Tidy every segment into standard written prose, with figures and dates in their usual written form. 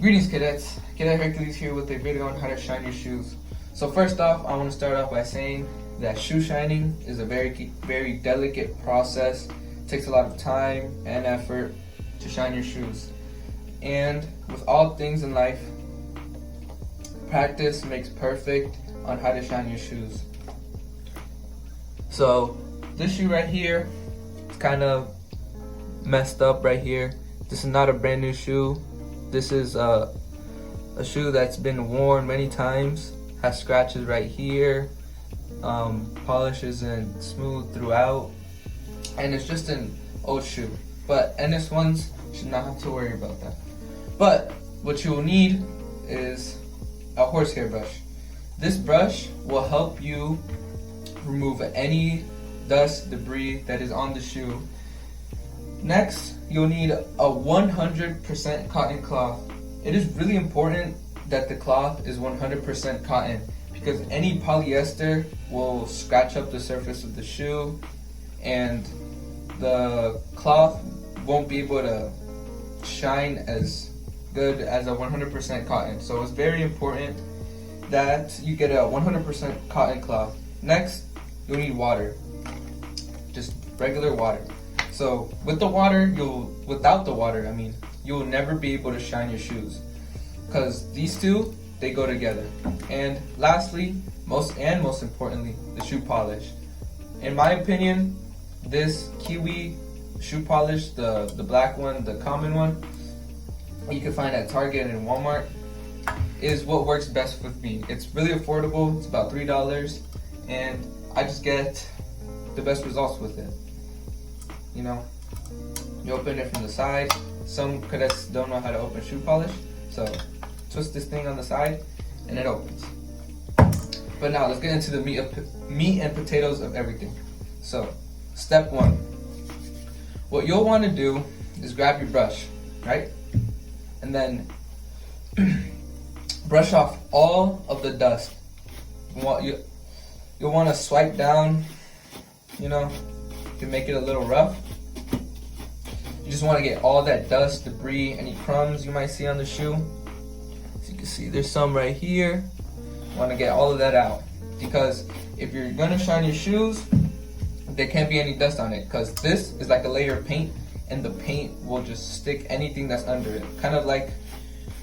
Greetings, cadets. Cadet Hercules here with a video on how to shine your shoes. So first off, I want to start off by saying that shoe shining is a very delicate process. It takes a lot of time and effort to shine your shoes. And with all things in life, practice makes perfect on how to shine your shoes. So this shoe right here, it's kind of messed up right here. This is not a brand new shoe. This is a shoe that's been worn many times, has scratches right here, polish isn't smooth throughout, and it's just an old shoe. And this one's should not have to worry about that. But what you will need is a horsehair brush. This brush will help you remove any dust, debris that is on the shoe. Next, you'll need a 100% cotton cloth. It is really important that the cloth is 100% cotton because any polyester will scratch up the surface of the shoe and the cloth won't be able to shine as good as a 100% cotton. So it's very important that you get a 100% cotton cloth. Next, you'll need water, just regular water. So without the water, you'll never be able to shine your shoes because these two, they go together. And lastly, most importantly, the shoe polish. In my opinion, this Kiwi shoe polish, the black one, the common one, you can find at Target and Walmart, is what works best with me. It's really affordable. It's about $3, and I just get the best results with it. You know, you open it from the side. Some cadets don't know how to open shoe polish, so twist this thing on the side and it opens. But now let's get into the meat and potatoes of everything. So step one, what you'll want to do is grab your brush, right? And then brush off all of the dust. You'll want to swipe down, you know, to make it a little rough. You just want to get all that dust, debris, any crumbs you might see on the shoe. As you can see, there's some right here. You want to get all of that out because if you're gonna shine your shoes, there can't be any dust on it because this is like a layer of paint and the paint will just stick anything that's under it. Kind of like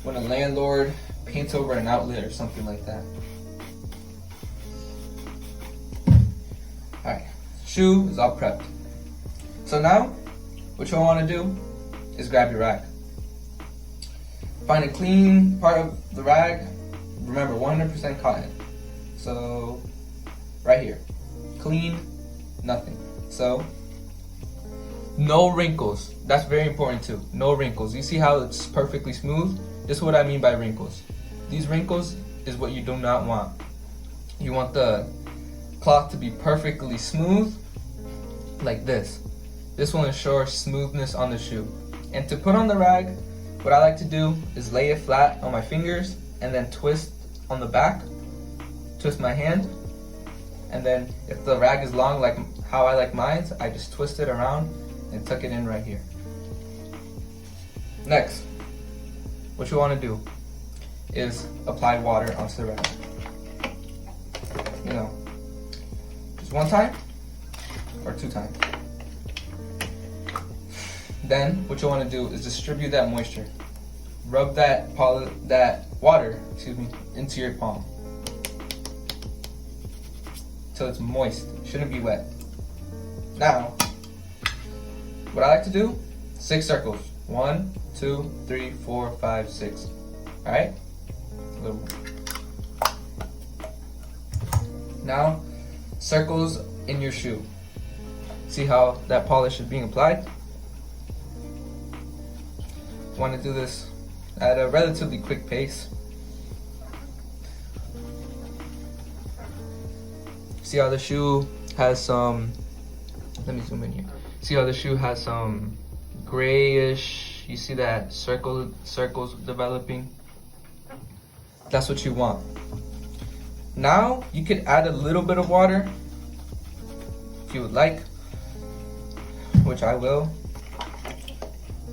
when a landlord paints over an outlet or something like that. Alright, shoe is all prepped. So now, what you'll want to do is grab your rag. Find a clean part of the rag. Remember, 100% cotton. So, right here. Clean, nothing. So, no wrinkles. That's very important too. No wrinkles. You see how it's perfectly smooth? This is what I mean by wrinkles. These wrinkles is what you do not want. You want the cloth to be perfectly smooth, like this. This will ensure smoothness on the shoe. And to put on the rag, what I like to do is lay it flat on my fingers and then twist on the back, twist my hand, and then if the rag is long like how I like mine, I just twist it around and tuck it in right here. Next, what you want to do is apply water onto the rag. You know, just one time or two times. Then what you want to do is distribute that moisture. Rub that water, into your palm till it's moist. It shouldn't be wet. Now, what I like to do, 6 circles. 1, 2, 3, 4, 5, 6. All right. A little more. Now, circles in your shoe. See how that polish is being applied? Want to do this at a relatively quick pace. See how the shoe has some, let me zoom in here. See how the shoe has some grayish, you see that circles developing? That's what you want. Now you could add a little bit of water if you would like, which I will.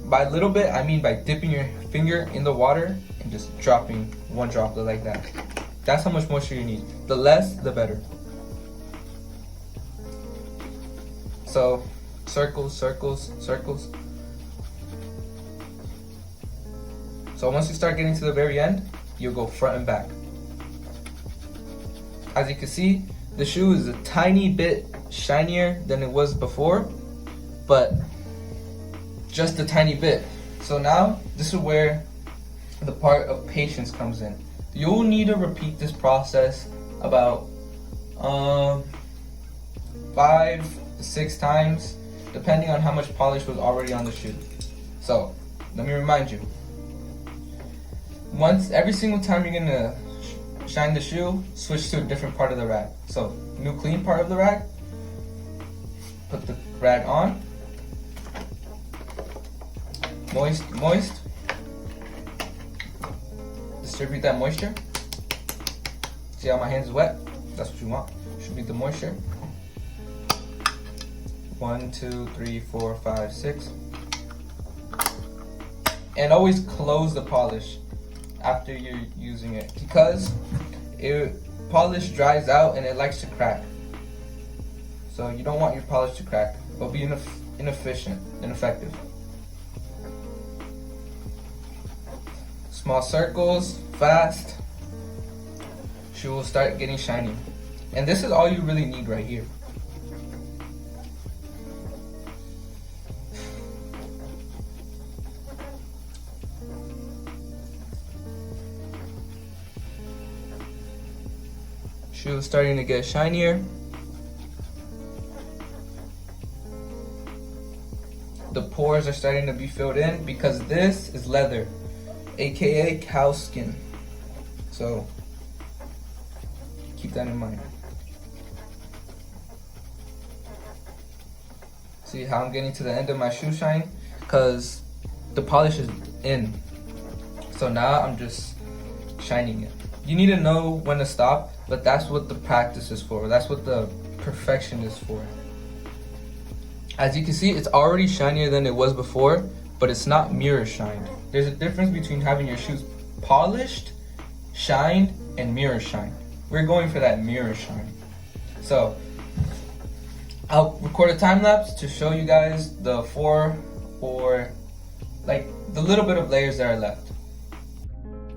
By a little bit, I mean by dipping your finger in the water and just dropping one droplet like that. That's how much moisture you need. The less, the better. So, circles, circles, circles. So once you start getting to the very end, you'll go front and back. As you can see, the shoe is a tiny bit shinier than it was before, but just a tiny bit. So now, this is where the part of patience comes in. You'll need to repeat this process about 5 to 6 times, depending on how much polish was already on the shoe. So, let me remind you. Every single time you're gonna shine the shoe, switch to a different part of the rag. So, new clean part of the rag, put the rag on, moist, distribute that moisture. See how my hands is wet? That's what you want. Distribute the moisture. 1, 2, 3, 4, 5, 6. And always close the polish after you're using it, because polish dries out and it likes to crack. So you don't want your polish to crack. It'll be inefficient, ineffective. Small circles, fast. Shoe will start getting shiny. And this is all you really need right here. Shoe is starting to get shinier. The pores are starting to be filled in because this is leather, aka cow skin. So keep that in mind. See how I'm getting to the end of my shoe shine? Because the polish is in. So now I'm just shining it. You need to know when to stop, but that's what the practice is for. That's what the perfection is for. As you can see, it's already shinier than it was before, but it's not mirror shined. There's a difference between having your shoes polished, shined, and mirror shine. We're going for that mirror shine. So, I'll record a time lapse to show you guys the 4 or like the little bit of layers that are left.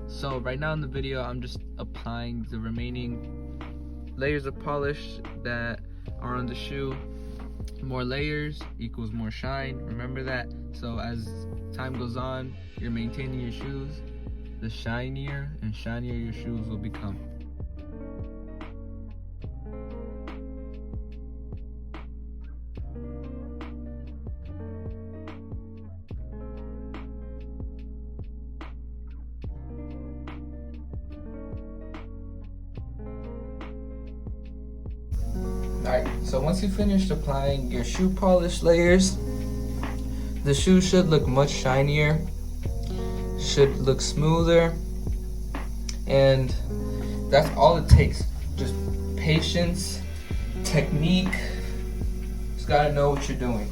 So right now in the video, I'm just applying the remaining layers of polish that are on the shoe. More layers equals more shine. Remember that. So as time goes on, you're maintaining your shoes, the shinier and shinier your shoes will become. Alright, so once you finished applying your shoe polish layers, the shoe should look much shinier, should look smoother, and that's all it takes. Just patience, technique, just gotta know what you're doing.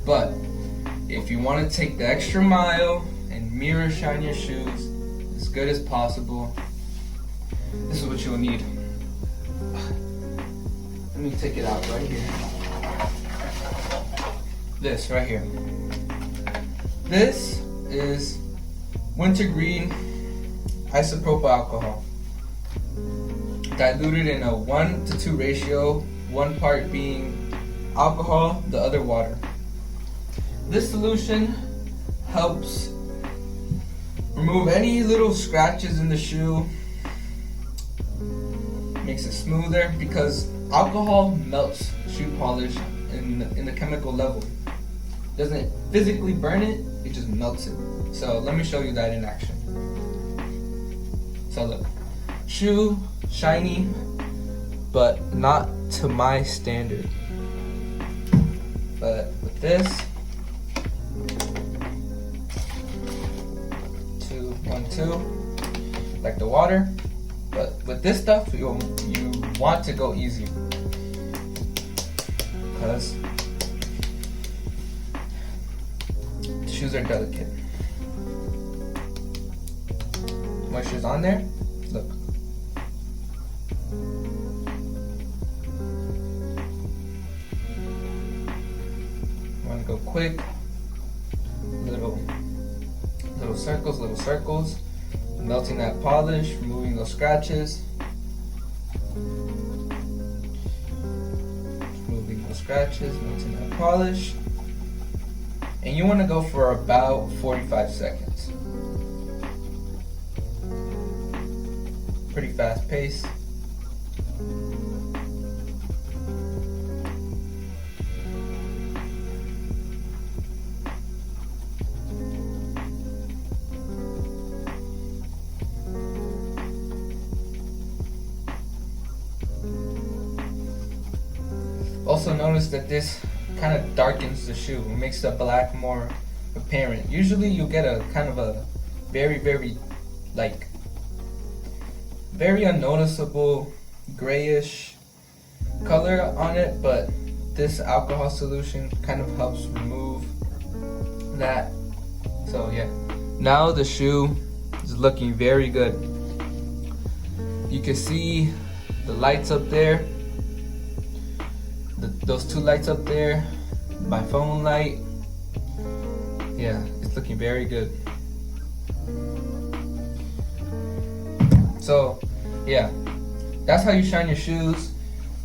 But if you want to take the extra mile and mirror shine your shoes as good as possible, this is what you'll need. Let me take it out right here. This right here. This is wintergreen isopropyl alcohol, diluted in a 1:2 ratio, 1 part being alcohol, the other water. This solution helps remove any little scratches in the shoe, makes it smoother, because alcohol melts shoe polish in the chemical level. Doesn't physically burn it, it just melts it. So let me show you that in action. So look, shoe shiny, but not to my standard. But with this, 2, 1, 2, like the water. But with this stuff, you want to go easy, because shoes are delicate. moisture's on there. Look. Want to go quick. Little circles. Melting that polish, removing those scratches. Melting that polish. And you want to go for about 45 seconds. Pretty fast pace. Also notice that this kind of darkens the shoe. It makes the black more apparent. Usually you get a kind of a very unnoticeable grayish color on it, but this alcohol solution kind of helps remove that. So yeah, now the shoe is looking very good. You can see the lights up there. Those two lights up there, my phone light. Yeah, it's looking very good. So yeah, that's how you shine your shoes.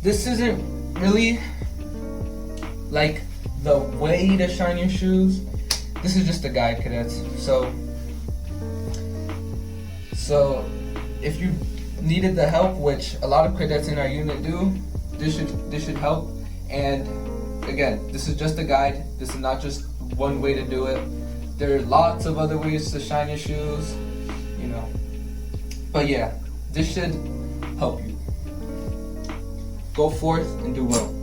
This isn't really like the way to shine your shoes. This is just a guide, cadets. So if you needed the help, which a lot of cadets in our unit do, this should help. And again, this is just a guide. This is not just one way to do it. There are lots of other ways to shine your shoes, you know. But yeah, this should help you. Go forth and do well.